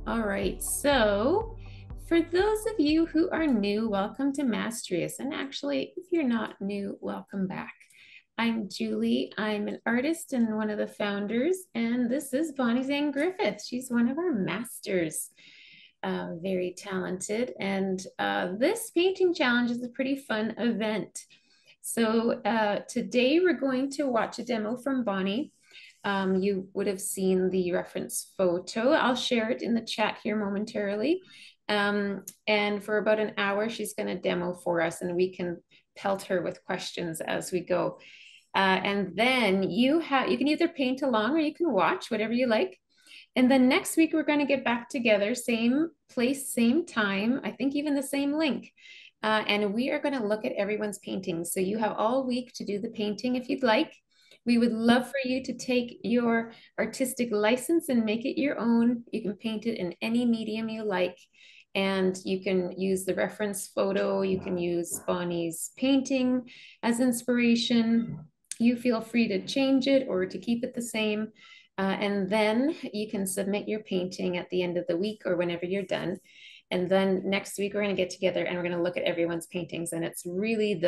All right, so for those of you who are new, welcome to Mastrius. And actually, if you're not new, welcome back. I'm Julie. I'm an artist and one of the founders, and this is Bonnie Zahn Griffith. She's one of our masters, very talented. And this painting challenge is a pretty fun event. So today we're going to watch a demo from Bonnie. You would have seen the reference photo. I'll share it in the chat here momentarily. And for about an hour, she's going to demo for us, and we can pelt her with questions as we go. And then you can either paint along or you can watch, whatever you like. And then next week, we're going to get back together, same place, same time, I think even the same link. And we are going to look at everyone's paintings. So you have all week to do the painting if you'd like. We would love for you to take your artistic license and make it your own. You can paint it in any medium you like. And you can use the reference photo. You can use Bonnie's painting as inspiration. You feel free to change it or to keep it the same. And then you can submit your painting at the end of the week or whenever you're done. And then next week, we're going to get together and we're going to look at everyone's paintings. And it's really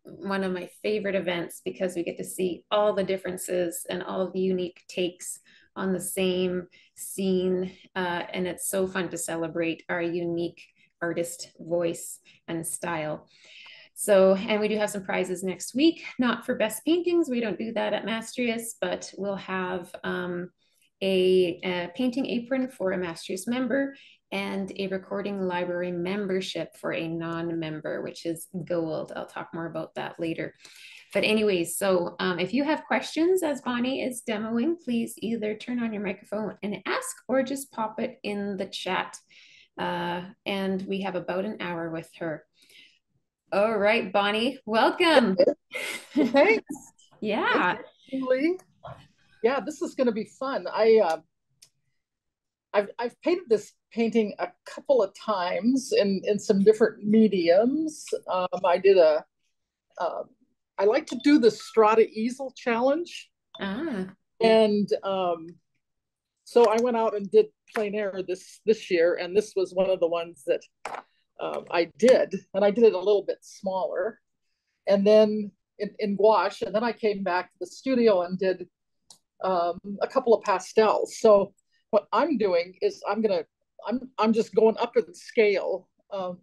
one of my favorite events because we get to see all the differences and all of the unique takes on the same scene. And it's so fun to celebrate our unique artist voice and style. So, and we do have some prizes next week, not for best paintings. We don't do that at Mastrius, but we'll have a painting apron for a Mastrius member and a recording library membership for a non-member, which is gold. I'll talk more about that later. But anyways, so if you have questions as Bonnie is demoing, please either turn on your microphone and ask or just pop it in the chat. And we have about an hour with her. All right, Bonnie, welcome. Thanks. Yeah. Thanks, Julie. Yeah, this is going to be fun. I've painted this painting a couple of times in some different mediums. I like to do the Strata easel challenge, and so I went out and did plein air this year, and this was one of the ones that I did, and I did it a little bit smaller, and then in gouache, and then I came back to the studio and did a couple of pastels. So what I'm doing is I'm just going up in scale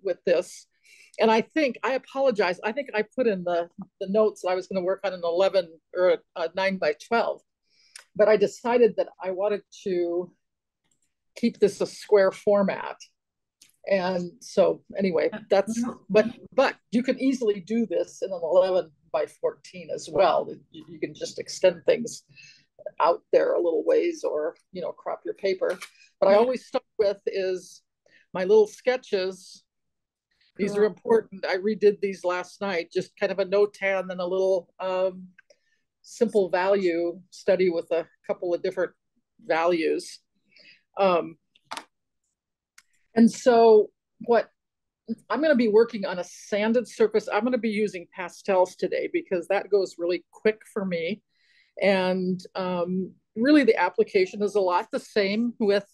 with this, and I apologize. I think I put in the notes that I was going to work on an 11 or a 9 by 12, but I decided that I wanted to keep this a square format. And so anyway, but you can easily do this in an 11 by 14 as well. You can just extend things out there a little ways, or crop your paper. But I always start with is my little sketches. These are important. I redid these last night, just kind of a notan and a little simple value study with a couple of different values. And so what I'm going to be working on a sanded surface. I'm going to be using pastels today because that goes really quick for me. And really the application is a lot the same with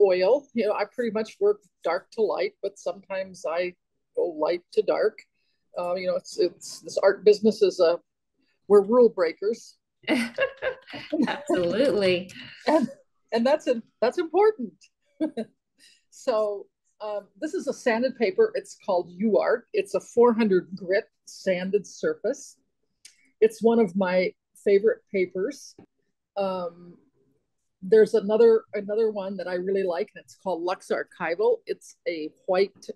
oil. I pretty much work dark to light, but sometimes I go light to dark. It's this art business we're rule breakers. Absolutely. and that's important. So this is a sanded paper. It's called UArt. It's a 400 grit sanded surface. It's one of my favorite papers. There's another one that I really like, and it's called Lux Archival. It's a white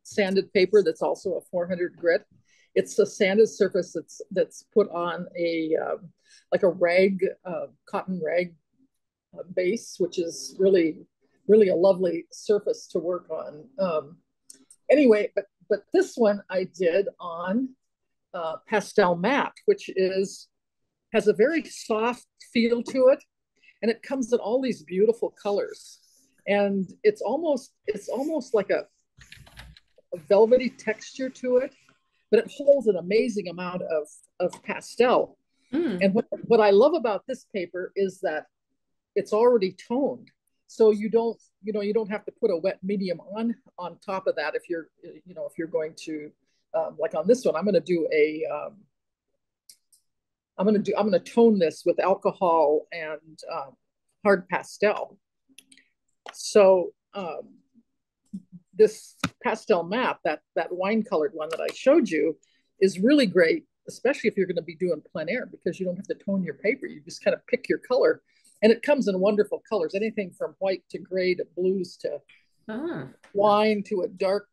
sanded paper that's also a 400 grit. It's a sanded surface that's put on like a rag, cotton rag base, which is really a lovely surface to work on. Anyway, but this one I did on pastel matte, which has a very soft feel to it, and it comes in all these beautiful colors, and it's almost like a velvety texture to it, but it holds an amazing amount of pastel. And what I love about this paper is that it's already toned. So you don't, you don't have to put a wet medium on top of that if you're, if you're going to, like on this one, I'm going to do a, I'm going to tone this with alcohol and hard pastel. So this pastel map, that wine colored one that I showed you, is really great, especially if you're going to be doing plein air, because you don't have to tone your paper. You just kind of pick your color, and it comes in wonderful colors, anything from white to gray to blues to wine to a dark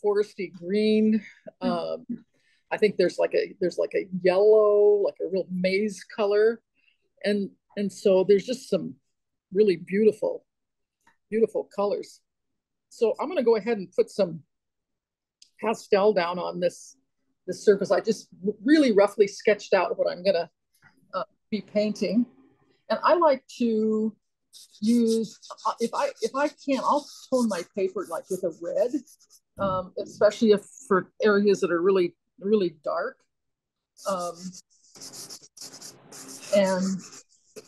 foresty green. I think there's like a yellow, like a real maize color, and so there's just some really beautiful colors. So I'm going to go ahead and put some pastel down on this surface. I just really roughly sketched out what I'm going to be painting, and I like to use, if I can, I'll tone my paper like with a red, especially if for areas that are really dark, and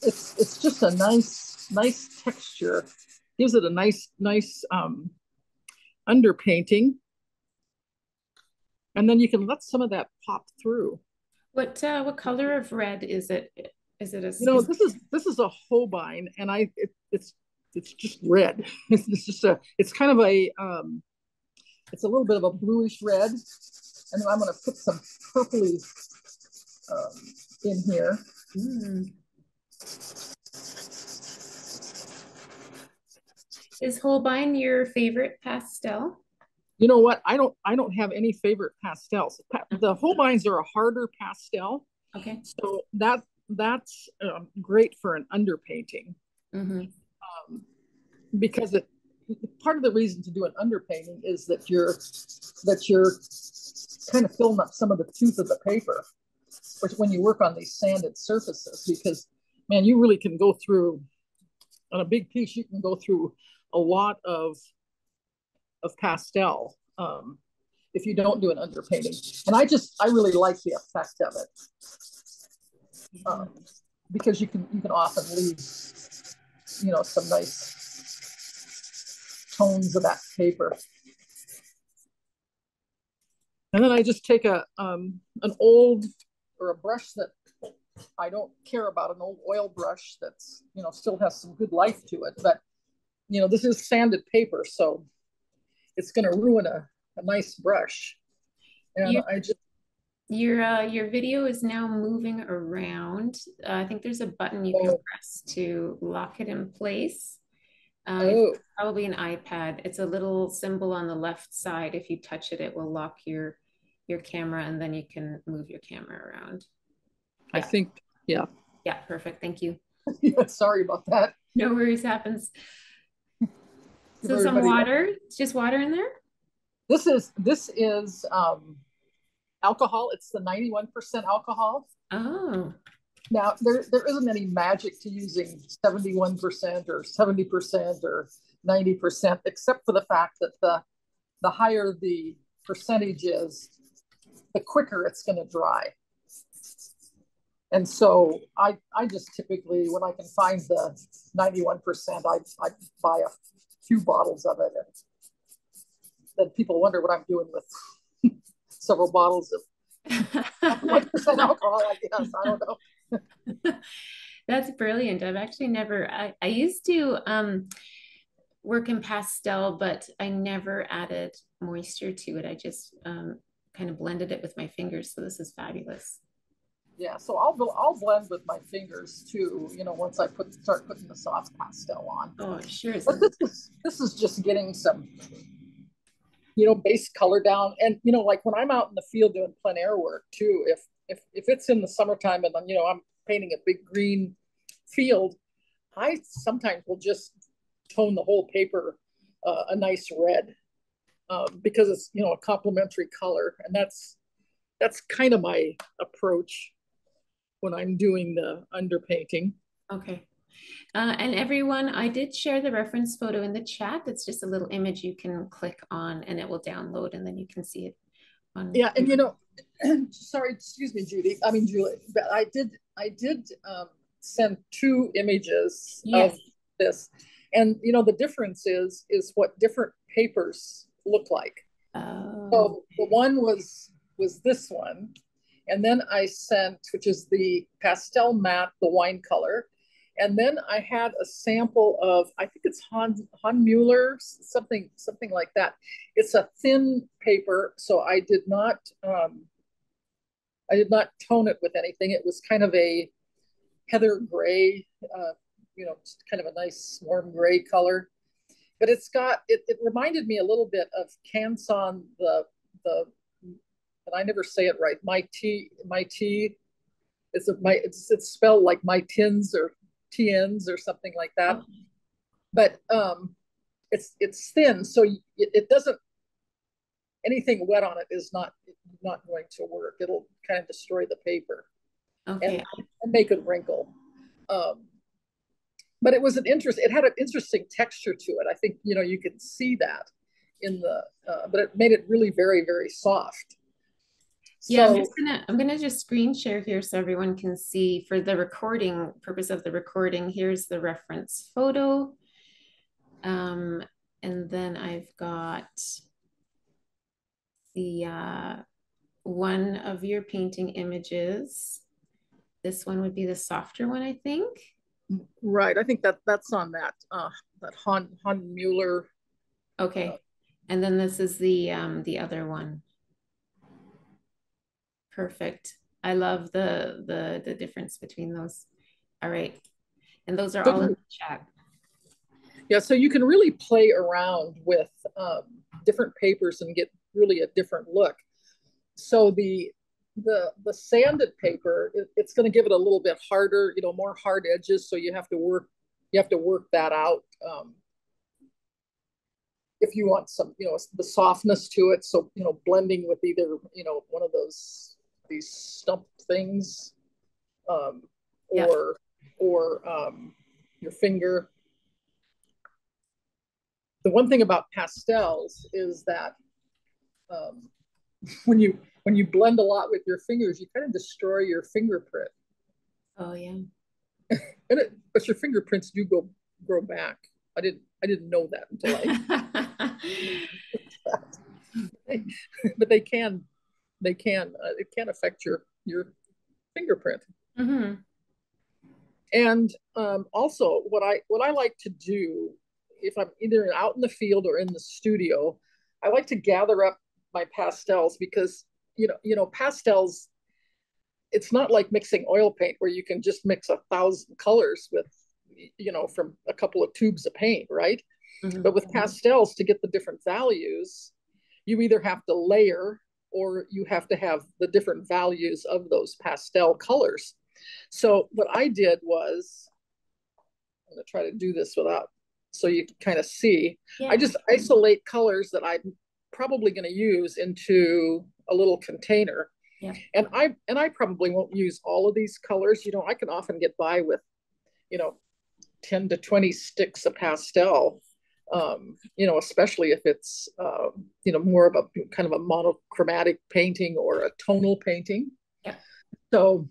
it's just a nice texture, gives it a nice underpainting, and then you can let some of that pop through. What color of red is it? Is it a? This is a Holbein, and it's just red. It's kind of a it's a little bit of a bluish red, and then I'm going to put some purpley in here. Is Holbein your favorite pastel? You know what? I don't have any favorite pastels. The Holbeins are a harder pastel. Okay. So that's great for an underpainting. Because part of the reason to do an underpainting is that you're kind of filling up some of the tooth of the paper, which when you work on these sanded surfaces, because man, you really can go through, on a big piece, you can go through a lot of pastel if you don't do an underpainting. And I really like the effect of it, because you can often leave, some nice tones of that paper. And then I just take an old, or a brush that I don't care about, an old oil brush that's, still has some good life to it, but this is sanded paper, so it's going to ruin a nice brush. And your video is now moving around. I think there's a button you can press to lock it in place. It's probably an iPad. It's a little symbol on the left side. If you touch it, it will lock your camera, and then you can move your camera around. Yeah. I think, yeah. Yeah, perfect. Thank you. Yeah, sorry about that. No worries, happens. So some water. It's just water in there? This is alcohol. It's the 91% alcohol. Oh. Now, there isn't any magic to using 71% or 70% or 90%, except for the fact that the higher the percentage is, the quicker it's going to dry. And so I just typically, when I can find the 91%, I buy a few bottles of it. And then people wonder what I'm doing with several bottles of 1% alcohol, I guess. I don't know. That's brilliant. I've actually never, I used to work in pastel, but I never added moisture to it. I just kind of blended it with my fingers. So this is fabulous. Yeah, so I'll blend with my fingers too, once I start putting the soft pastel on. Oh, sure. But this is just getting some, base color down. And, like when I'm out in the field doing plein air work too, if it's in the summertime and, I'm painting a big green field, I sometimes will just tone the whole paper a nice red, because it's, a complementary color. And that's kind of my approach when I'm doing the underpainting. Okay. And everyone, I did share the reference photo in the chat. It's just a little image you can click on and it will download, and then you can see it on. Yeah, and sorry, excuse me, Julie, but I did send two images of this. And the difference is what different papers look like. Oh. So the one was this one, and then I sent, which is the pastel matte, the wine color, and then I had a sample of, I think it's Han Mueller, something like that. It's a thin paper, so I did not tone it with anything. It was kind of a heather gray, kind of a nice warm gray color. But it reminded me a little bit of Canson, the and I never say it right. My tea it's spelled like my tins or TNs or something like that. Oh. But it's thin, so it doesn't, anything wet on it is not going to work. It'll kind of destroy the paper. Okay. And make it wrinkle. But it had an interesting texture to it. I think, you can see that in but it made it really very, very soft. Yeah, so, I'm gonna just screen share here so everyone can see for the recording purpose of the recording. Here's the reference photo. And then I've got the one of your painting images. This one would be the softer one, I think. Right. I think that's on that Han Mueller. Okay. And then this is the other one. Perfect. I love the difference between those. All right. And those are all in the chat. Yeah, so you can really play around with different papers and get really a different look. So the sanded paper, it's going to give it a little bit harder, more hard edges. So you have to work that out. If you want some, the softness to it. So, blending with either, one of these stump things, or your finger. The one thing about pastels is that when you blend a lot with your fingers, you kind of destroy your fingerprint. Oh yeah. But your fingerprints do grow back. I didn't know that until but they can it can affect your fingerprint. Mm-hmm. And also what I like to do if I'm either out in the field or in the studio, I like to gather up my pastels because pastels, it's not like mixing oil paint where you can just mix 1,000 colors with from a couple of tubes of paint, right? Mm-hmm. But with pastels, to get the different values, you either have to layer or you have to have the different values of those pastel colors. So what I did was, I'm going to try to do this without, so you can kind of see. Yeah. I just isolate colors that I'm probably going to use into a little container. Yeah. And I probably won't use all of these colors. I can often get by with, 10 to 20 sticks of pastel, especially if it's, more of a kind of a monochromatic painting or a tonal painting. Yeah. So,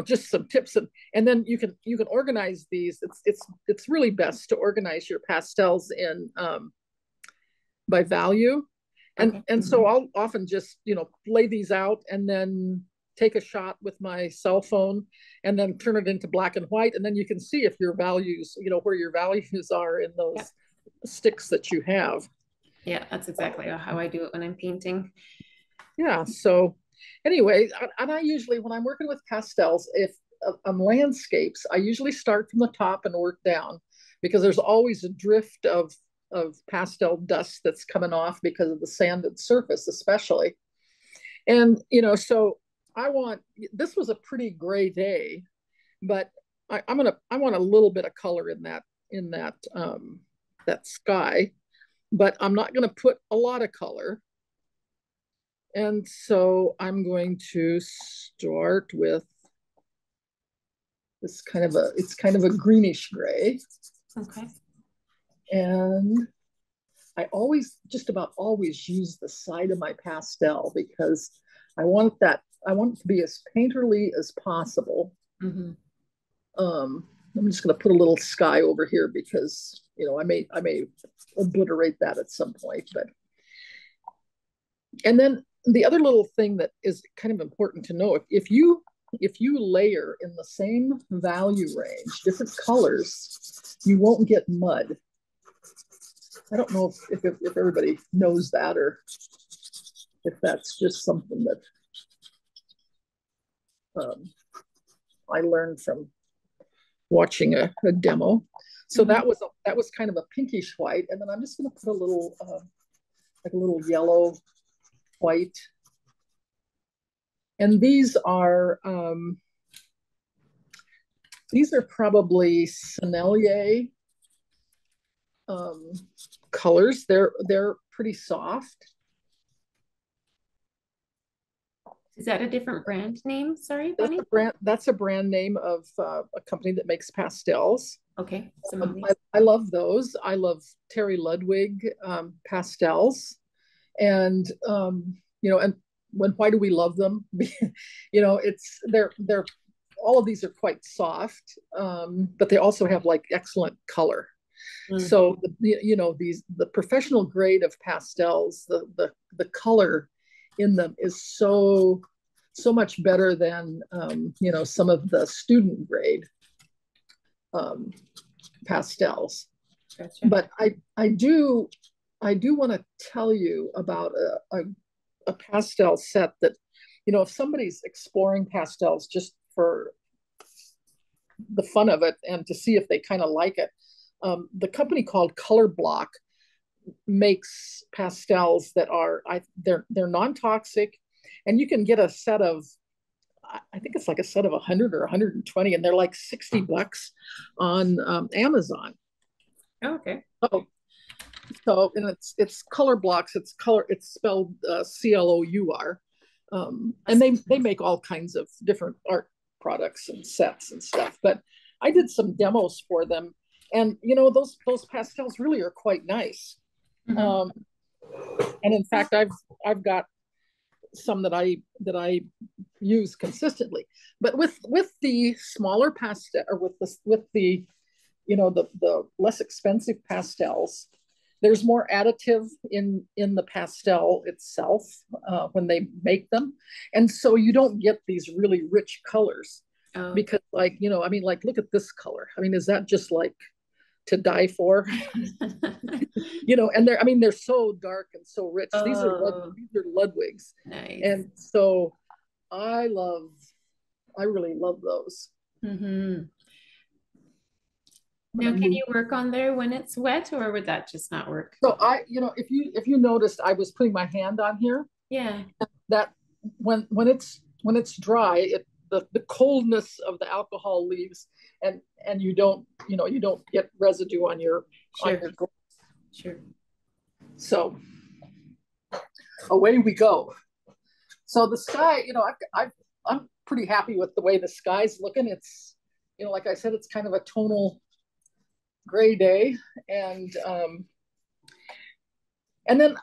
just some tips, and then you can organize these. It's really best to organize your pastels in by value, and so I'll often just lay these out and then take a shot with my cell phone and then turn it into black and white, and then you can see if your values, where your values are in those sticks that you have. Yeah, that's exactly how I do it when I'm painting. Yeah. So anyway, and I usually, when I'm working with pastels, if on landscapes, I usually start from the top and work down because there's always a drift of pastel dust that's coming off because of the sanded surface, especially. And, so this was a pretty gray day, but I want a little bit of color in that sky, but I'm not going to put a lot of color. And so I'm going to start with this it's kind of a greenish gray. Okay. And I just about always use the side of my pastel because I want it to be as painterly as possible. Mm-hmm. I'm just going to put a little sky over here because, I may obliterate that at some point. But and then the other little thing that is kind of important to know, if you layer in the same value range different colors, you won't get mud. I don't know if everybody knows that, or if that's just something that I learned from watching a demo. So that was kind of a pinkish white, and then I'm just going to put a little like a little yellow white. And these are probably Sennelier colors. They're pretty soft. Is that a different brand name? Sorry, Bonnie? That's a brand name of a company that makes pastels. Okay. I love those. I love Terry Ludwig pastels, and and why do we love them? They're all of these are quite soft, but they also have like excellent color. So the professional grade of pastels, the color in them is so much better than some of the student grade pastels. Gotcha. But I do want to tell you about a pastel set that, if somebody's exploring pastels just for the fun of it and to see if they kind of like it, the company called Color Block makes pastels that are they're non-toxic, and you can get a set of, I think it's like a set of 100 or 120, and they're like $60 on Amazon. Oh, okay. So and it's Color Blocks. It's spelled CLOUR, and they make all kinds of different art products and sets and stuff. But I did some demos for them, and those pastels really are quite nice. And in fact, I've got some that I use consistently. But with the smaller pastel, or with the the less expensive pastels, there's more additive in the pastel itself when they make them, and so you don't get these really rich colors. Because like look at this color. Is that just like to die for? And they're so dark and so rich. These are Ludwigs. Nice. And so I really love those. Now, can you work on there when it's wet, or would that just not work? So if you noticed, I was putting my hand on here. Yeah. That when it's dry, the coldness of the alcohol leaves, and you don't get residue on your gloves. Sure. So away we go. So the sky, I'm pretty happy with the way the sky's looking. It's like I said, it's kind of a tonal gray day, and then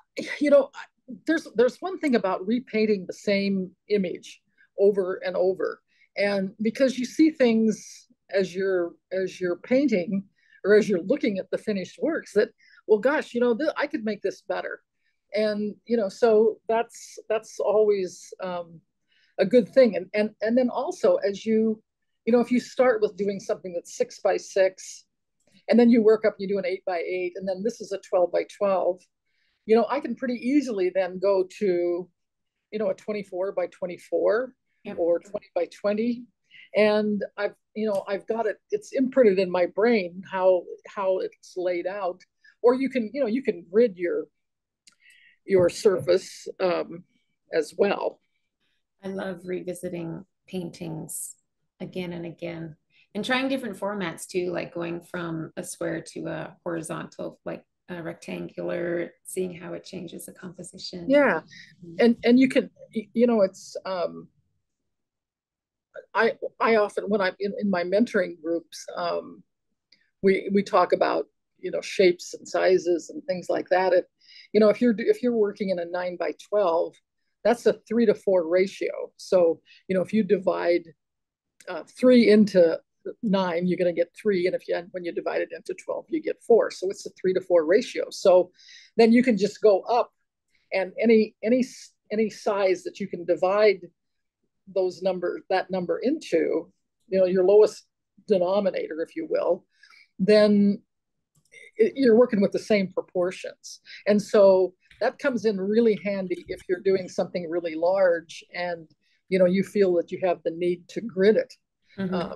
there's one thing about repainting the same image over and over, and because you see things as you're painting, or as you're looking at the finished works, that, well, gosh, I could make this better, and so that's always a good thing, and then also, as if you start with doing something that's 6x6, and then you work up, you do an 8x8, and then this is a 12x12, I can pretty easily then go to a 24x24, yep, or 20x20, and I've got it. It's imprinted in my brain how it's laid out. Or you can grid your surface as well. I love revisiting paintings again and again, and trying different formats too, like going from a square to a horizontal, like a rectangular, seeing how it changes the composition. Yeah, and you can, it's I often, when I'm in my mentoring groups, we talk about shapes and sizes and things like that. If you're working in a 9x12, that's a 3-to-4 ratio. So if you divide 3 into 9, you're going to get 3. And when you divide it into 12, you get 4. So it's a 3 to 4 ratio. So then you can just go up, and any size that you can divide that number into, your lowest denominator, if you will, then you're working with the same proportions. And so that comes in really handy if you're doing something really large and you feel that you have the need to grid it. Mm-hmm.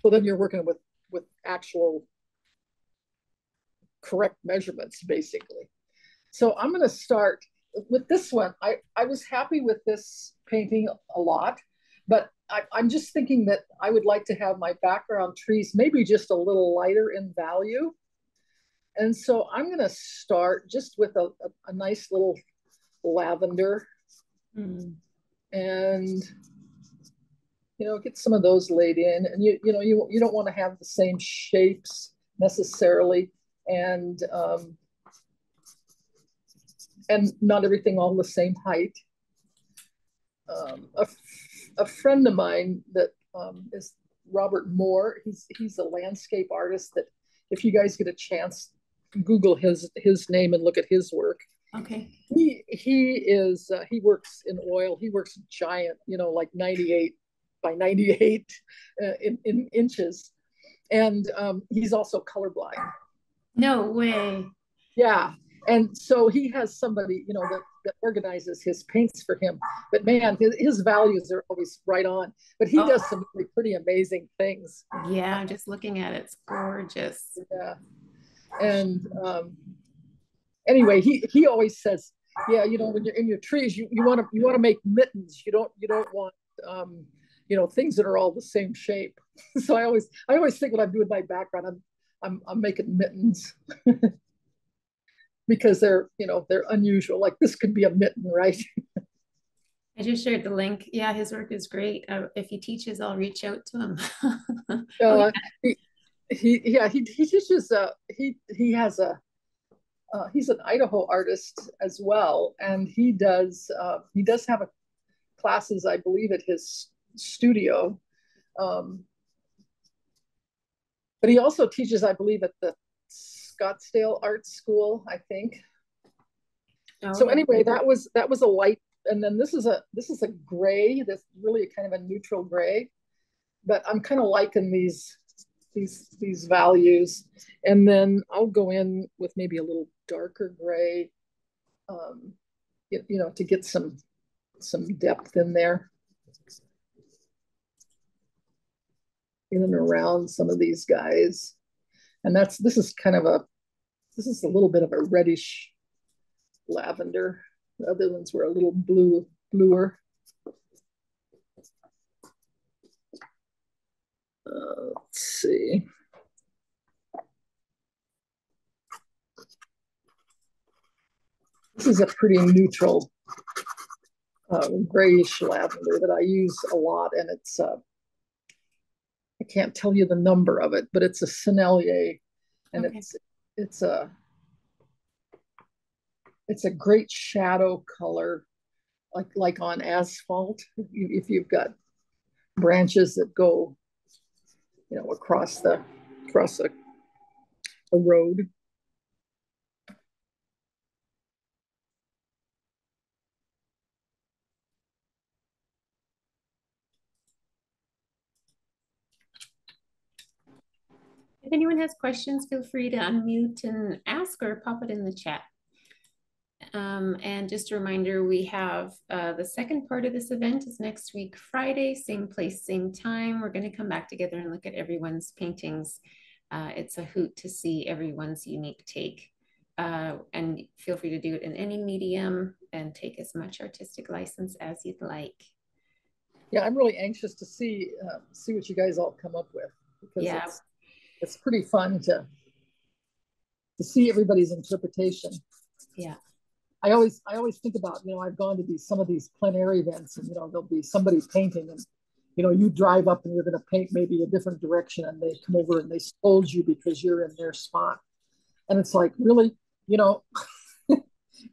So then you're working with actual correct measurements, basically. So I'm going to start with this one. I was happy with this painting a lot, but I'm just thinking that I would like to have my background trees maybe just a little lighter in value. And so I'm going to start just with a nice little lavender. Mm. And get some of those laid in. And you don't want to have the same shapes necessarily, and not everything all the same height. A friend of mine that is Robert Moore. He's a landscape artist that, if you guys get a chance, Google his name and look at his work. Okay. He works in oil. He works giant, like 98 by 98 in inches, and he's also colorblind. No way. Yeah, and so he has somebody that organizes his paints for him. But man, his values are always right on. But he does some really pretty amazing things. Yeah, I'm just looking at it. It's gorgeous. Yeah. And anyway, he always says, yeah, when you're in your trees, you want to make mittens. You don't want things that are all the same shape. So I always think when I'm doing my background, I'm making mittens because they're unusual. Like this could be a mitten, right? I just shared the link. Yeah, his work is great. If he teaches, I'll reach out to him. He teaches. He has he's an Idaho artist as well, and he does have classes, I believe, at his studio. But he also teaches, I believe, at the Scottsdale Art School, I think. Oh. So anyway, that was a light, and then this is a gray. That's really kind of a neutral gray, but I'm kind of liking these values, and then I'll go in with maybe a little darker gray, to get some depth in there, in and around some of these guys. And this is a little bit of a reddish lavender. The other ones were a little bluer. Let's see. This is a pretty neutral grayish lavender that I use a lot, and it's I can't tell you the number of it, but it's a Sennelier, and okay. It's a great shadow color, like on asphalt. If you've got branches that go, across a road. If anyone has questions, feel free to unmute and ask or pop it in the chat. And just a reminder, we have the second part of this event is next week, Friday, same place, same time. We're going to come back together and look at everyone's paintings. It's a hoot to see everyone's unique take. And feel free to do it in any medium and take as much artistic license as you'd like. Yeah, I'm really anxious to see what you guys all come up with, because it's pretty fun to see everybody's interpretation. Yeah. I always think about, I've gone to some of these plein air events, and there'll be somebody painting, and you drive up and you're going to paint maybe a different direction, and they come over and they scold you because you're in their spot. And it's like, really,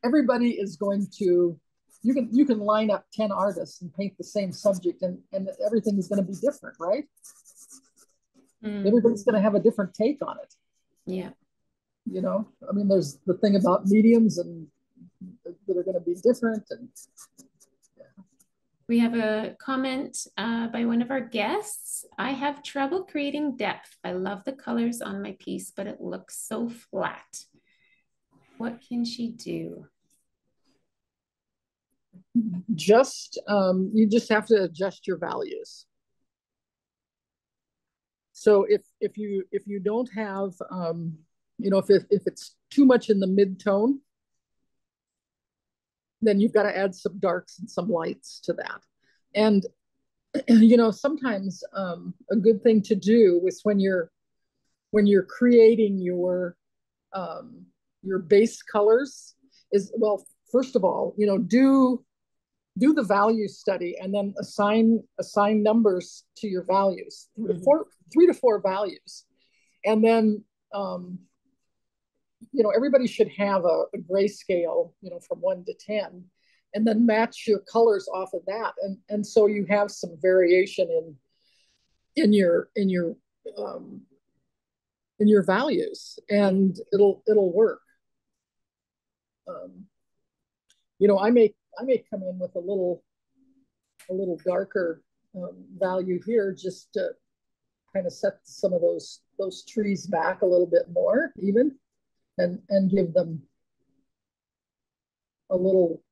everybody is going to, you can line up 10 artists and paint the same subject, and everything is going to be different, right? Everybody's going to have a different take on it. Yeah. You know, I mean, there's the thing about mediums and that are going to be different. And we have a comment by one of our guests. I have trouble creating depth. I love the colors on my piece, but it looks so flat. What can she do? You just have to adjust your values. So if you don't have you know, if it's too much in the mid-tone, then you've got to add some darks and some lights to that. And you know, sometimes a good thing to do is when you're creating your base colors is, well, first of all, you know, do the value study and then assign numbers to your values, 3 to 4 values. And then you know, everybody should have a grayscale, you know, from 1 to 10, and then match your colors off of that. And so you have some variation in your values, and it'll work. You know, I may come in with a little darker value here, just to kind of set some of those trees back a little bit more even, and give them a little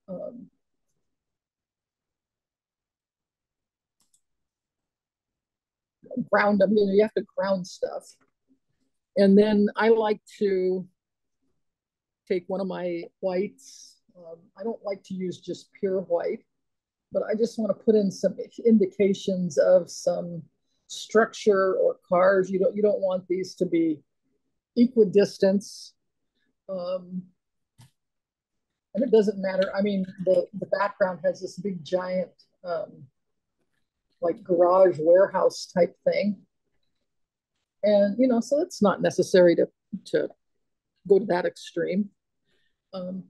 ground them. You know, you have to ground stuff. And then I like to take one of my whites. I don't like to use just pure white, but I just want to put in some indications of some structure or cars. You don't want these to be equidistant. And it doesn't matter. I mean, the background has this big giant like garage warehouse type thing. And, you know, so it's not necessary to go to that extreme. The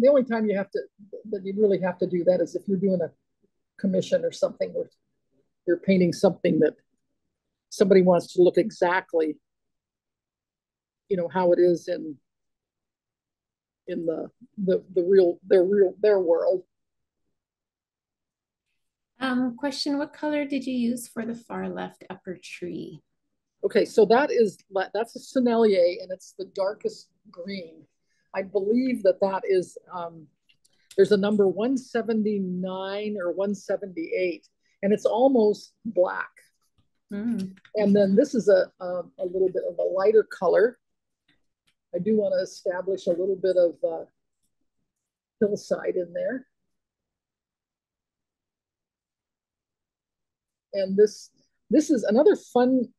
only time that you really have to do that is if you're doing a commission or something where you're painting something that somebody wants to look exactly, you know, how it is in their world. Question, what color did you use for the far left upper tree? Okay, so that's a Sennelier, and it's the darkest green. I believe that is, there's a number 179 or 178, and it's almost black. And then this is a little bit of a lighter color. I do want to establish a little bit of hillside in there. And this is another fun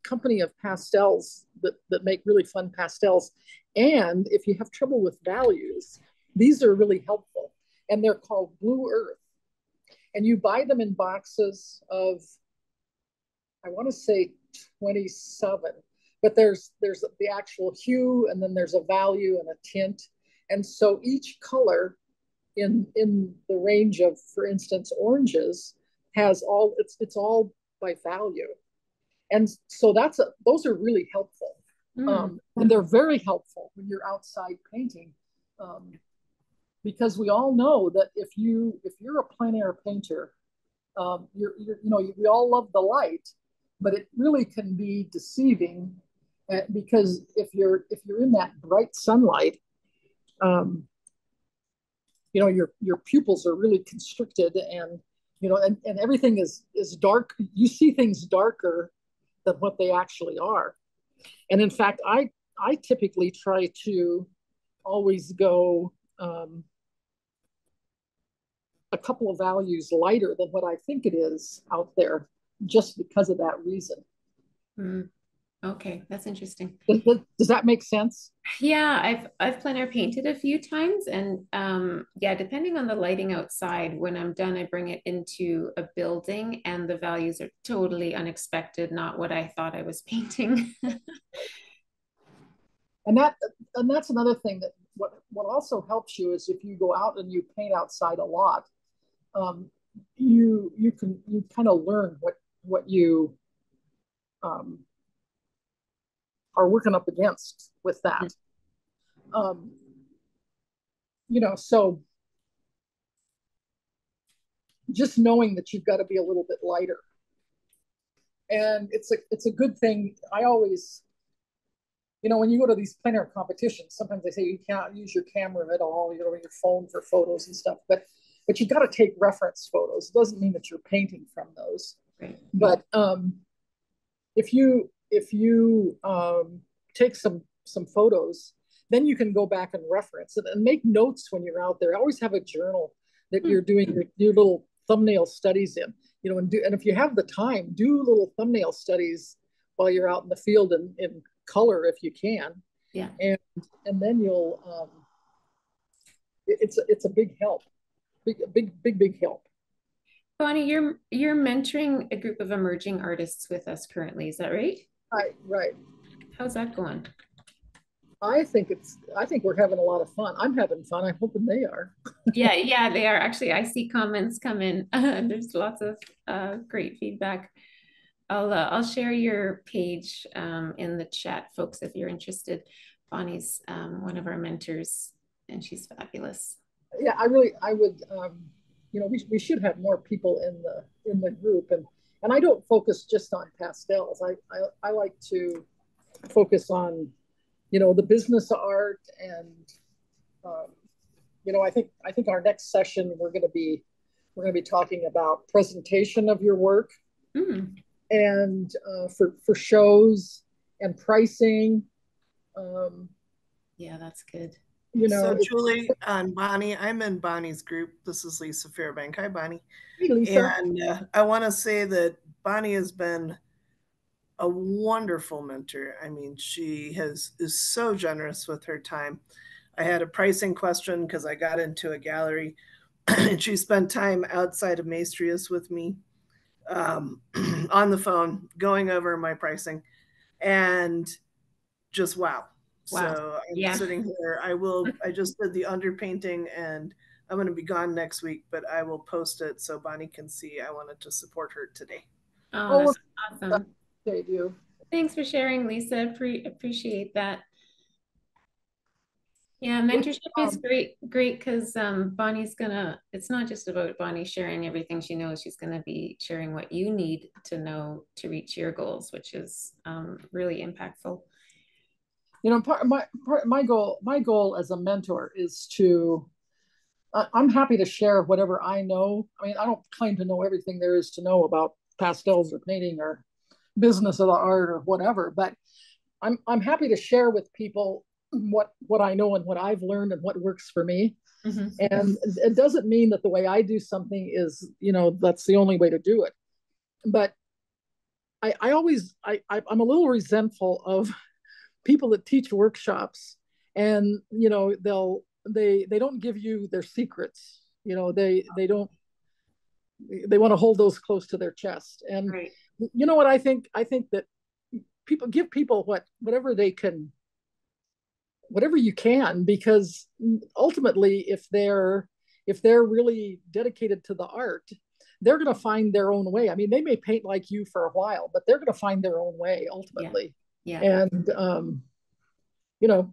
company of pastels that make really fun pastels. And if you have trouble with values, these are really helpful. And they're called Blue Earth. And you buy them in boxes of, I want to say 27, but there's the actual hue, and then there's a value and a tint. And so each color in the range of, for instance, oranges has it's all by value. And so those are really helpful. And they're very helpful when you're outside painting, because we all know that if you're a plein air painter, we all love the light, but it really can be deceiving, because if you're in that bright sunlight, your pupils are really constricted, and and everything is dark. You see things darker than what they actually are. And in fact, I typically try to always go a couple of values lighter than what I think it is out there, just because of that reason. Okay, that's interesting. Does that make sense? Yeah, I've plein air painted a few times, and yeah, depending on the lighting outside, when I'm done, I bring it into a building, and the values are totally unexpected, not what I thought I was painting. And that's another thing that what also helps you is if you go out and you paint outside a lot, you kind of learn what you are working up against with that. So just knowing that you've got to be a little bit lighter. And it's a good thing. I always, when you go to these plein air competitions, sometimes they say you can't use your camera at all, your phone for photos and stuff, but you got to take reference photos. It doesn't mean that you're painting from those. Right. But if you take some photos, then you can go back and reference it and make notes when you're out there. Always have a journal that you're doing your little thumbnail studies in, and if you have the time, do little thumbnail studies while you're out in the field in color if you can. Yeah. And then you'll it's a big help. Big help. Bonnie, you're mentoring a group of emerging artists with us currently, is that right? Right. How's that going? I think we're having a lot of fun. I'm having fun. I'm hoping they are. Yeah, they are. Actually, I see comments come in. There's lots of great feedback. I'll share your page in the chat, folks, if you're interested. Bonnie's one of our mentors, and she's fabulous. Yeah, I would. We should have more people in the group, and I don't focus just on pastels. I like to focus on the business of art, and I think our next session we're going to be talking about presentation of your work, and for shows and pricing. Yeah, that's good. So Julie and Bonnie, I'm in Bonnie's group. This is Lisa Fairbank. Hi, Bonnie. Hey, Lisa. And I want to say that Bonnie has been a wonderful mentor. I mean, she is so generous with her time. I had a pricing question because I got into a gallery and she spent time outside of Mastrius with me on the phone going over my pricing, and just wow. So I'm sitting here. I just did the underpainting and I'm going to be gone next week, but I will post it so Bonnie can see. I wanted to support her today. Oh, that's awesome. Thank you. Thanks for sharing, Lisa. Appreciate that. Yeah, mentorship is great because Bonnie's it's not just about Bonnie sharing everything she knows. She's gonna be sharing what you need to know to reach your goals, which is really impactful. My goal as a mentor is to, I'm happy to share whatever I know. I mean, I don't claim to know everything there is to know about pastels or painting or business of the art or whatever, but I'm happy to share with people what I know and what I've learned and what works for me. Mm-hmm. And it doesn't mean that the way I do something is, that's the only way to do it. But I'm a little resentful of people that teach workshops and they don't give you their secrets. They want to hold those close to their chest. And right. You know what I think that people give people whatever you can, because ultimately if they're really dedicated to the art, they're going to find their own way. I mean, they may paint like you for a while, but they're going to find their own way ultimately. Yeah. And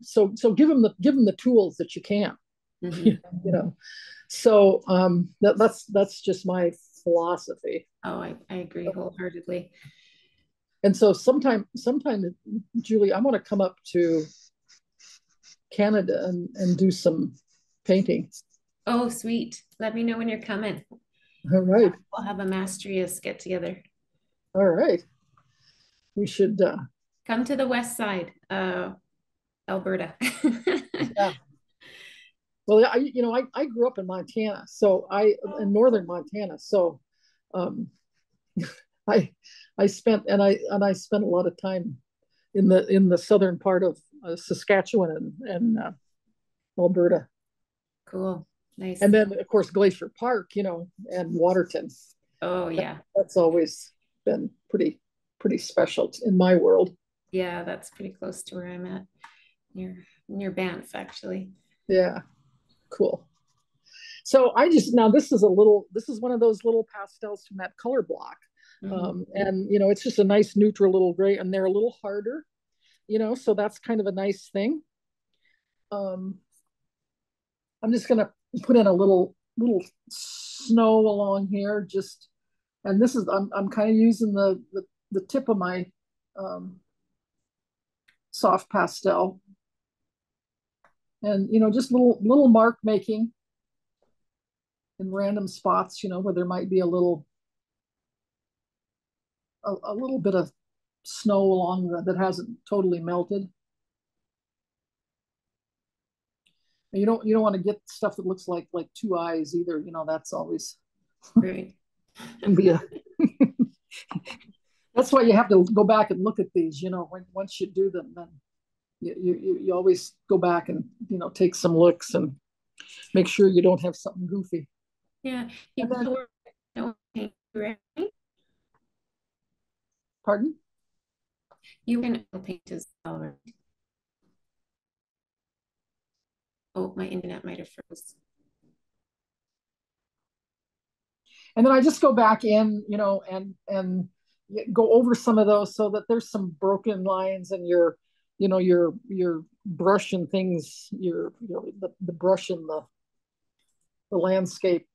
so give them the tools that you can. Mm-hmm. So that's just my philosophy. Oh, I agree wholeheartedly. And so sometime, Julie, I want to come up to Canada and do some painting. Oh, sweet. Let me know when you're coming. All right. We'll have a Mastrius get together. All right. We should come to the west side, Alberta. Yeah. Well, I grew up in Montana, so in northern Montana. So I spent a lot of time in the southern part of Saskatchewan and Alberta. Cool. Nice. And then of course Glacier Park, and Waterton. Oh yeah. That's always been pretty special in my world. Yeah, that's pretty close to where I'm at, near Banff actually. Yeah. Cool. So this is one of those little pastels from that color block. And, it's just a nice neutral little gray, and they're a little harder, so that's kind of a nice thing. I'm just going to put in a little snow along here, and this is, I'm kind of using the tip of my soft pastel, and just little mark making in random spots, where there might be a little bit of snow along that hasn't totally melted. You don't want to get stuff that looks like two eyes either. That's always right. Can be a. That's why you have to go back and look at these. Once you do them, then you always go back and take some looks and make sure you don't have something goofy. Yeah. Pardon? You can paint as well, right? Oh, my internet might have froze. And then I just go back in, and go over some of those so that there's some broken lines, and your brush and things, the brush and the landscape.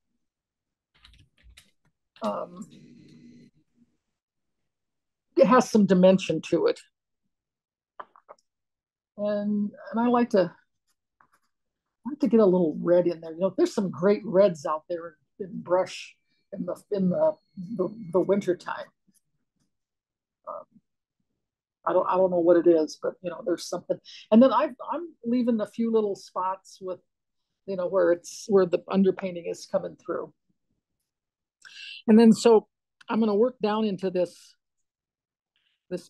It has some dimension to it. And I like to get a little red in there. There's some great reds out there in brush in the winter time. I don't know what it is, but there's something. And then I'm leaving a few little spots with where the underpainting is coming through. And then so I'm going to work down into this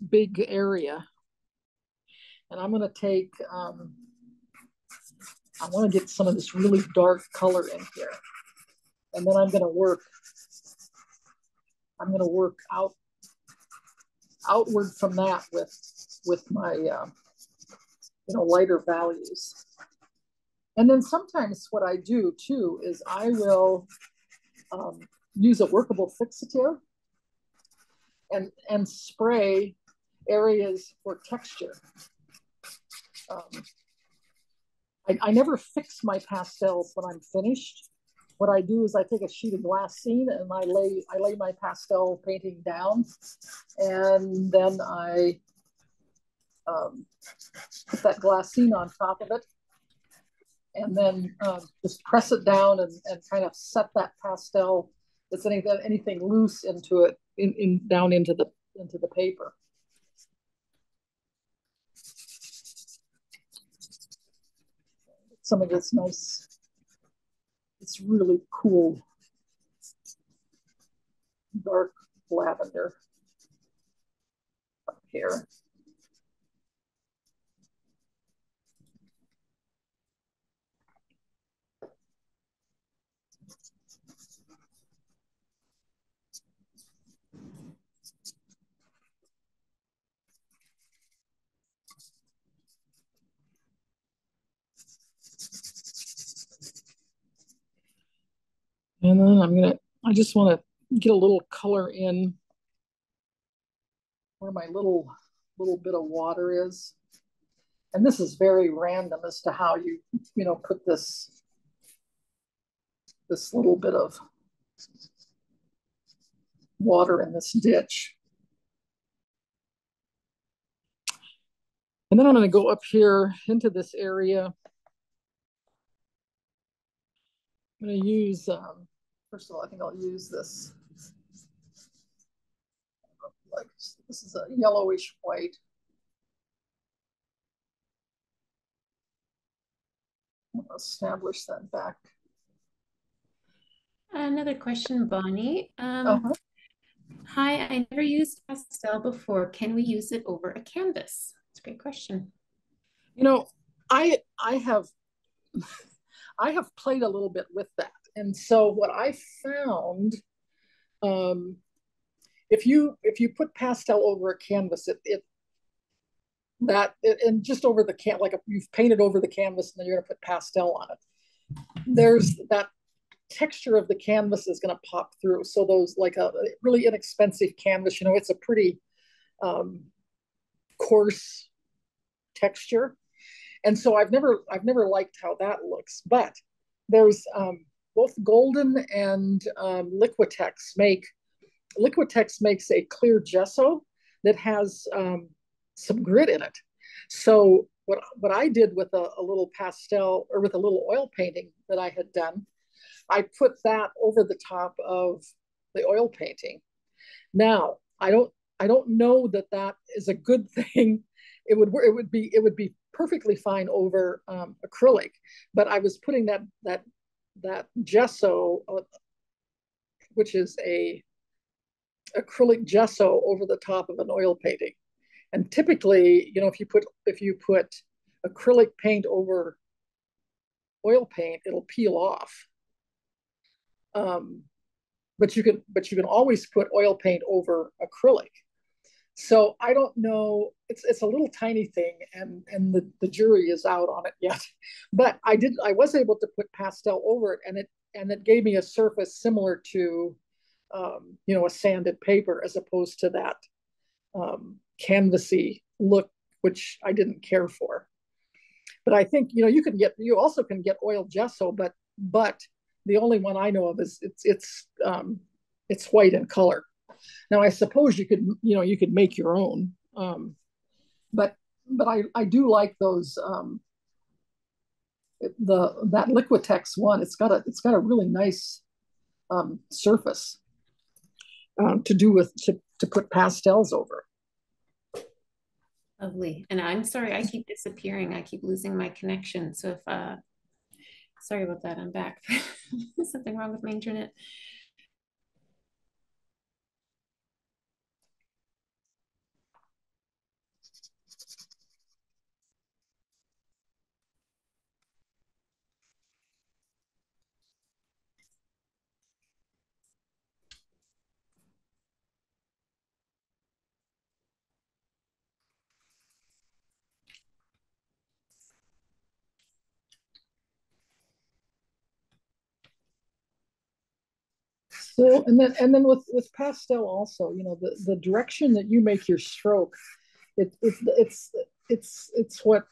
big area, and I'm going to take I want to get some of this really dark color in here, and then I'm going to work outward from that with my lighter values. And then sometimes what I do too is I will use a workable fixative and spray areas for texture. I never fix my pastels when I'm finished. What I do is I take a sheet of glassine and I lay my pastel painting down, and then I put that glassine on top of it, and then just press it down and kind of set that pastel, that's anything loose, into it, down into the paper. Some of this nice, it's really cool dark lavender up here. And then I just want to get a little color in where my little bit of water is. And this is very random as to how you put this little bit of water in this ditch. And then I'm going to go up here into this area. I'm going to use, first of all, I think I'll use this. This is a yellowish white. I'll establish that back. Another question, Bonnie. Hi, I never used pastel before. Can we use it over a canvas? That's a great question. I have played a little bit with that. And so what I found, if you put pastel over a canvas, and just over the like you've painted over the canvas and then you're going to put pastel on it, there's that texture of the canvas is going to pop through. So those, like a really inexpensive canvas, it's a pretty coarse texture. And so I've never liked how that looks. But there's both Golden and Liquitex makes a clear gesso that has some grit in it. So what I did with a little pastel, or with a little oil painting that I had done, I put that over the top of the oil painting. Now, I don't know that that is a good thing. It would be perfectly fine over acrylic, but I was putting that gesso, which is a acrylic gesso, over the top of an oil painting. And typically, if you put acrylic paint over oil paint, it'll peel off. But you can always put oil paint over acrylic. So I don't know. It's a little tiny thing, and the jury is out on it yet. But I was able to put pastel over it, and it gave me a surface similar to a sanded paper, as opposed to that canvasy look, which I didn't care for. But I think you also can get oil gesso, but the only one I know of is it's white in color. Now I suppose you could make your own, but I do like those that Liquitex one. It's got a really nice surface to put pastels over. Lovely. And I'm sorry, I keep disappearing. I keep losing my connection. So if sorry about that, I'm back. Something wrong with my internet. So and then with pastel also, the direction that you make your stroke, it's what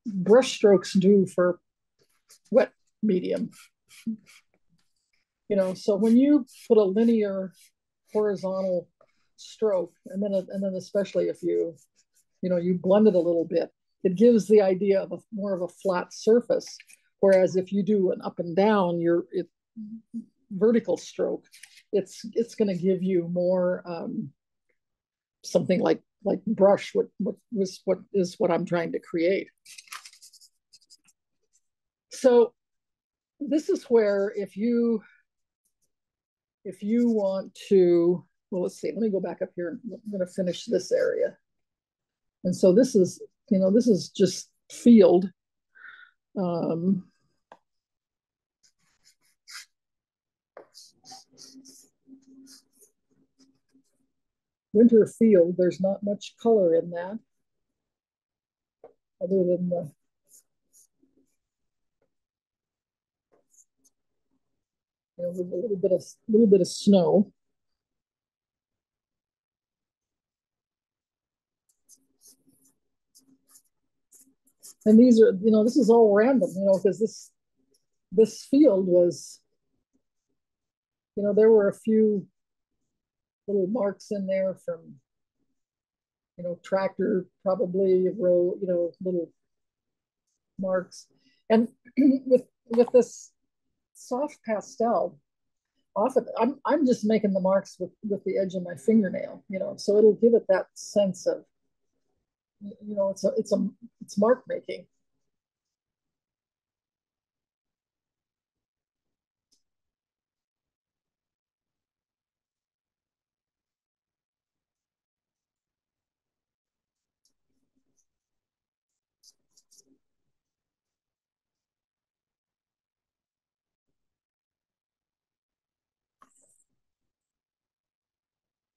brush strokes do for wet medium. So when you put a linear horizontal stroke, and then especially if you blend it a little bit, it gives the idea of more of a flat surface. Whereas if you do an up and down, vertical stroke, it's going to give you more something like brush, what I'm trying to create. So this is where if you want to, well, let's see, let me go back up here. I'm going to finish this area. And so this is just field. Winter field, there's not much color in that, other than the a little bit of snow. And these are, this is all random, because this field was, there were a few little marks in there from, tractor, probably row, little marks. And with this soft pastel, often I'm just making the marks with the edge of my fingernail, so it'll give it that sense of, it's mark making.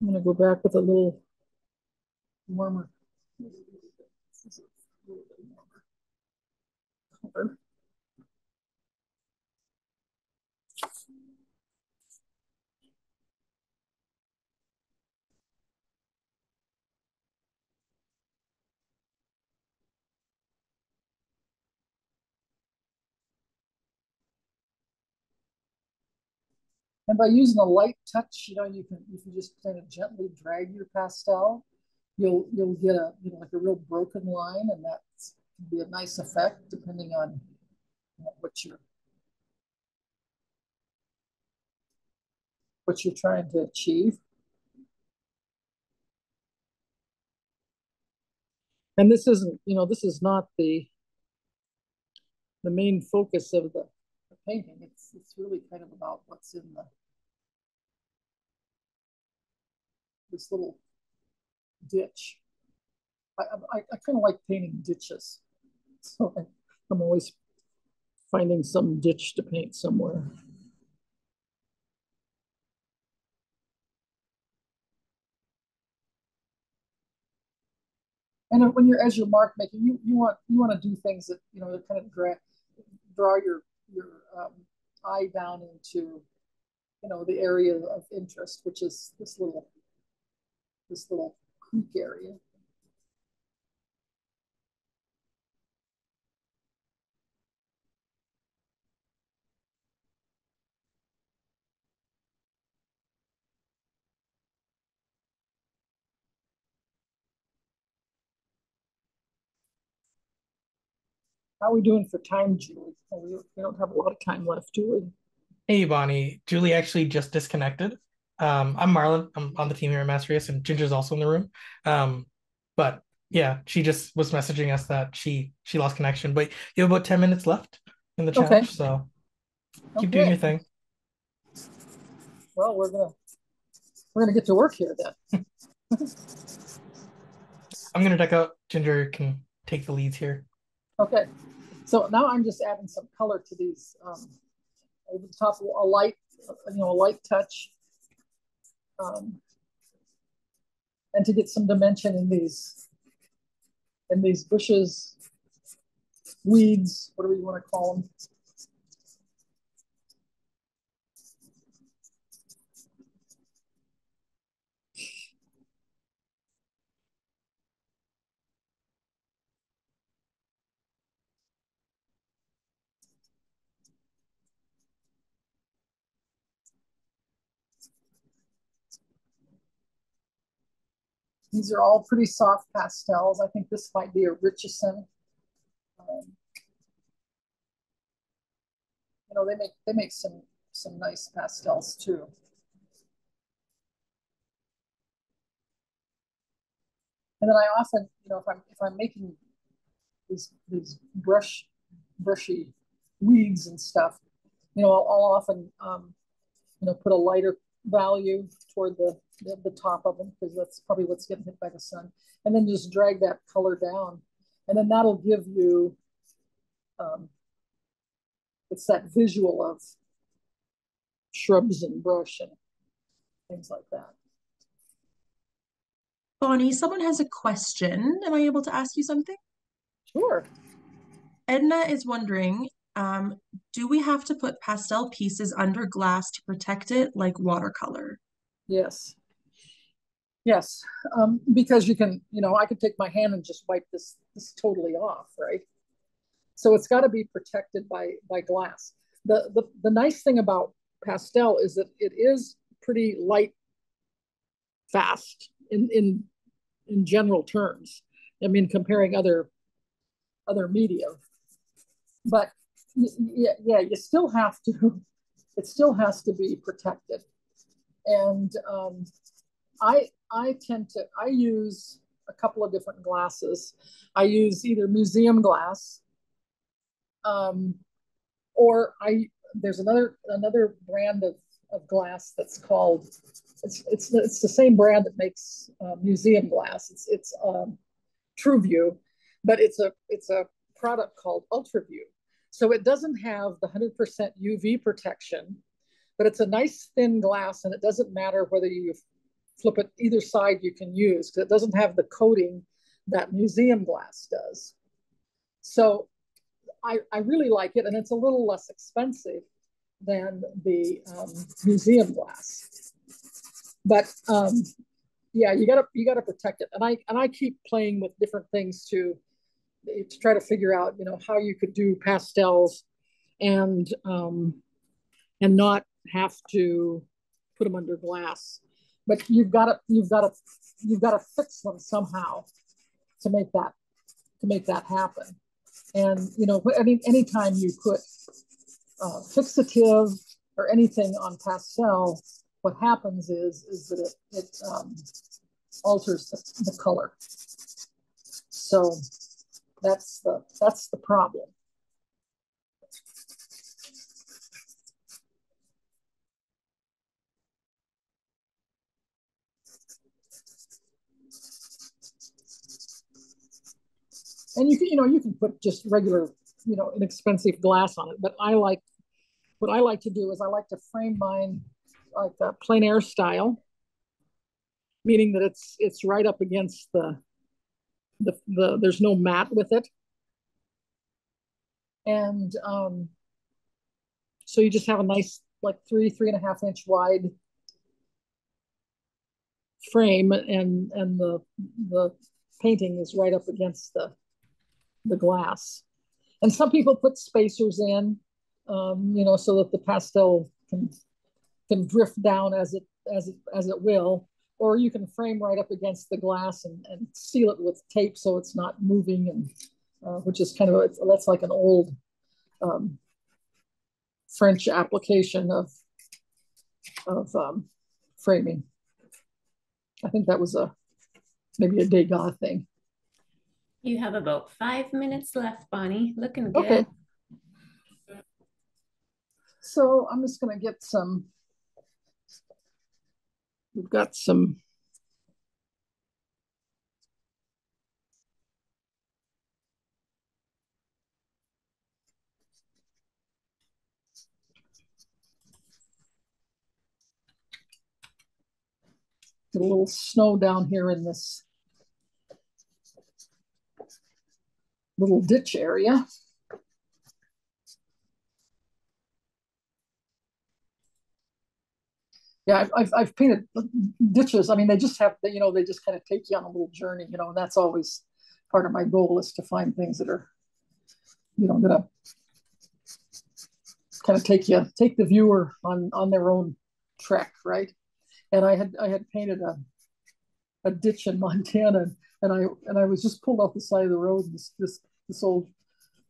I'm going to go back with a little warmer color. And by using a light touch, you can if you just kind of gently drag your pastel, you'll get a like a real broken line, and that can be a nice effect depending on what you're trying to achieve. And this isn't, this is not the main focus of the painting. It's really kind of about what's in this little ditch. I kind of like painting ditches, so I'm always finding some ditch to paint somewhere. And when as you're mark making, you want to do things that that kind of draw your eye down into the area of interest, which is this little creek area. How are we doing for time, Julie? We don't have a lot of time left, do we? Hey, Bonnie. Julie actually just disconnected. I'm Marlon. I'm on the team here at Mastrius, and Ginger's also in the room. But yeah, she just was messaging us that she lost connection. But you have about 10 minutes left in the challenge, so keep doing your thing. Well, we're gonna get to work here then. I'm gonna deck out. Ginger can take the leads here. Okay. So now I'm just adding some color to these. Over the top, a light touch, and to get some dimension in these bushes, weeds, whatever you want to call them. These are all pretty soft pastels. I think this might be a Richardson. They make some nice pastels too. And then I often, if I'm making these brushy weeds and stuff, I'll often put a lighter value toward the top of them, because that's probably what's getting hit by the sun, and then just drag that color down, and then that'll give you it's that visual of shrubs and brush and things like that. Bonnie, someone has a question. Am I able to ask you something? Sure. Edna is wondering, do we have to put pastel pieces under glass to protect it like watercolor? Yes. Yes, because you can, I could take my hand and just wipe this totally off, right? So it's got to be protected by glass. The nice thing about pastel is that it is pretty light, fast in general terms. I mean, comparing other media, but yeah, you still have to. It still has to be protected, and I use a couple of different glasses. I use either museum glass, or there's another brand of glass that's called, it's the same brand that makes museum glass. It's TrueView, but it's a product called UltraView. So it doesn't have the 100% UV protection, but it's a nice thin glass, and it doesn't matter whether you flip it either side you can use, because it doesn't have the coating that museum glass does. So I really like it, and it's a little less expensive than the museum glass. But yeah, you gotta protect it, and I keep playing with different things to try to figure out how you could do pastels and not have to put them under glass, but you've got to fix them somehow to make that happen. And I mean, anytime you put fixative or anything on pastel, what happens is that it alters the color. So that's the problem. And you can put just regular, inexpensive glass on it. But what I like to do is I like to frame mine like a plein air style, meaning that it's right up against the there's no mat with it. And so you just have a nice like 3.5 inch wide frame, and the painting is right up against the glass. And some people put spacers in, so that the pastel can drift down as it will, or you can frame right up against the glass and seal it with tape so it's not moving, and which is that's like an old French application of framing. I think that was maybe a Degas thing. You have about 5 minutes left, Bonnie. Looking good. Okay. So I'm just going to get some. We've got some. Get a little snow down here in this little ditch area. Yeah, I've painted ditches. I mean, they just have, they just kind of take you on a little journey, and that's always part of my goal, is to find things that are, gonna kind of take the viewer on their own trek, right? And I had painted a ditch in Montana, and I was just pulled off the side of the road. And this old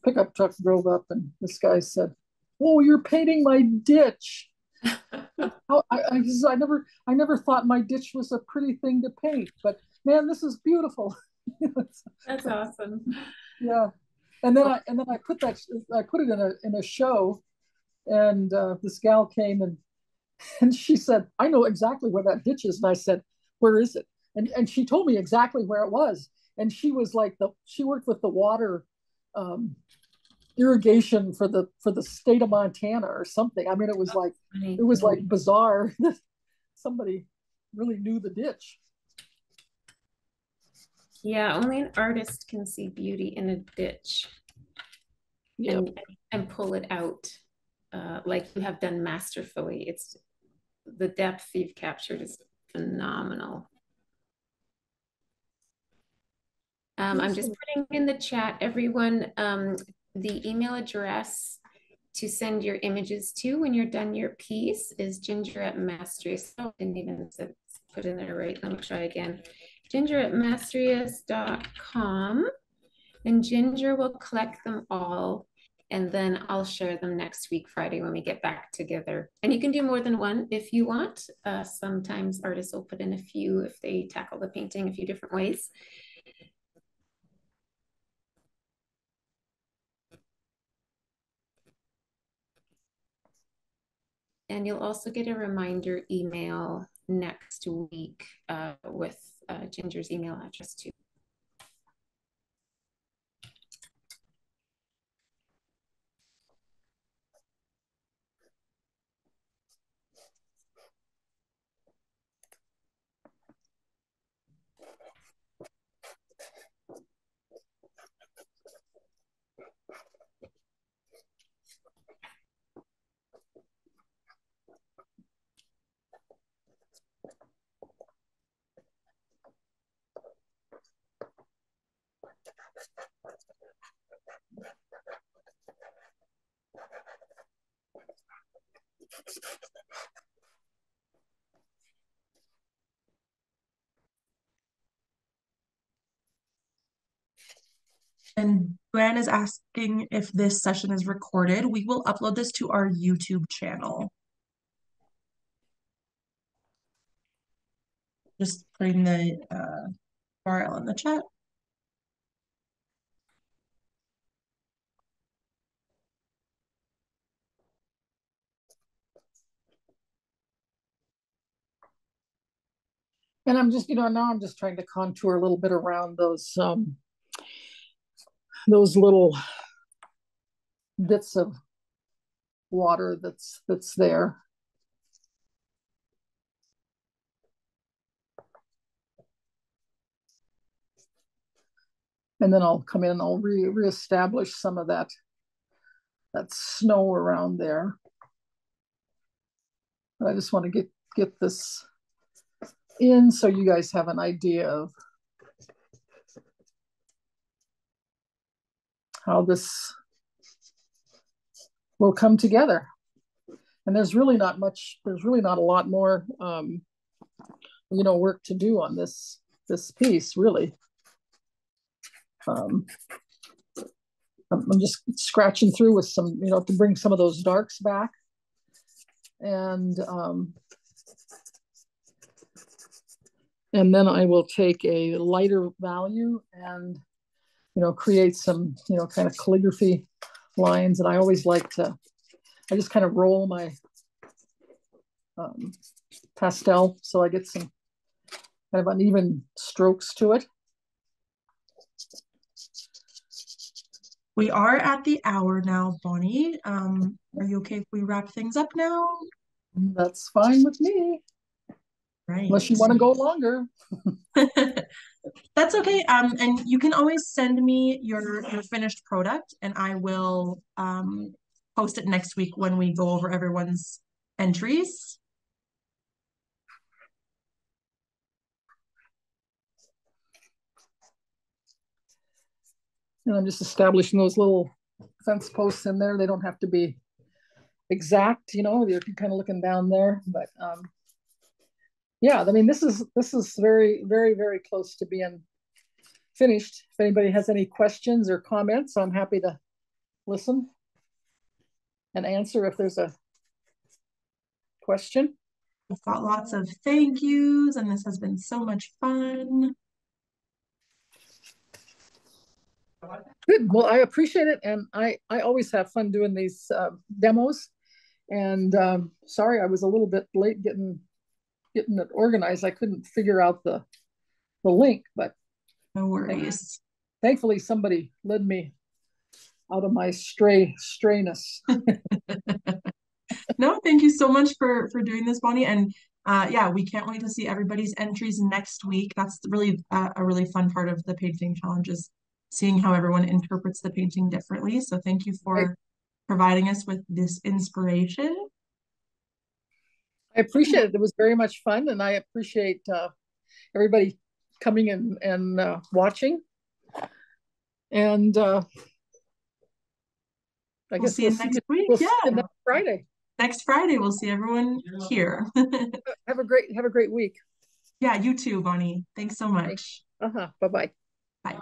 pickup truck drove up, and this guy said, "Oh, you're painting my ditch." I never thought my ditch was a pretty thing to paint, but man, this is beautiful. That's awesome. Yeah, and then I put it in a show, and this gal came, and she said, "I know exactly where that ditch is," and I said, "Where is it?" And she told me exactly where it was, and she was like she worked with the water irrigation for the state of Montana or something. I mean, it was like bizarre that somebody really knew the ditch. Yeah, only an artist can see beauty in a ditch. Yep. and pull it out like you have done masterfully. It's the depth you've captured is phenomenal. I'm just putting in the chat, everyone, the email address to send your images to when you're done your piece is ginger@mastrius. Oh, I didn't even put in there right. Let me try again. ginger@mastrius.com, and Ginger will collect them all, and then I'll share them next week, Friday, when we get back together. And you can do more than one if you want. Sometimes artists will put in a few if they tackle the painting a few different ways. And you'll also get a reminder email next week with Ginger's email address too. And Joanne is asking if this session is recorded. We will upload this to our YouTube channel. Just putting the URL in the chat. And I'm just, now I'm just trying to contour a little bit around those little bits of water that's there. And then I'll come in and I'll reestablish some of that snow around there. But I just want to get this in so you guys have an idea of how this will come together. And there's really not a lot more work to do on this piece, really. I'm just scratching through with some, to bring some of those darks back. And then I will take a lighter value and, create some, kind of calligraphy lines. And I always like to, I just kind of roll my pastel so I get some kind of uneven strokes to it. We are at the hour now, Bonnie. Are you okay if we wrap things up now? That's fine with me. Right. Unless you want to go longer. That's okay. And you can always send me your finished product and I will post it next week when we go over everyone's entries. And I'm just establishing those little fence posts in there. They don't have to be exact, you're kind of looking down there, but yeah, I mean, this is very, very, very close to being finished. If anybody has any questions or comments, I'm happy to listen and answer if there's a question. We've got lots of thank yous, and this has been so much fun. Good. Well, I appreciate it, and I always have fun doing these demos. And sorry, I was a little bit late getting it organized. I couldn't figure out the link, but no worries. Thankfully, somebody led me out of my strayness. No, thank you so much for doing this, Bonnie. And yeah, we can't wait to see everybody's entries next week. That's really a really fun part of the painting challenge, is seeing how everyone interprets the painting differently. So thank you for providing us with this inspiration. I appreciate it. It was very much fun, and I appreciate everybody coming and watching. And I guess we'll see you next week. We'll see you next Friday. Next Friday, we'll see everyone here. Have a great week. Yeah, you too, Bonnie. Thanks so much. Bye-bye. Bye.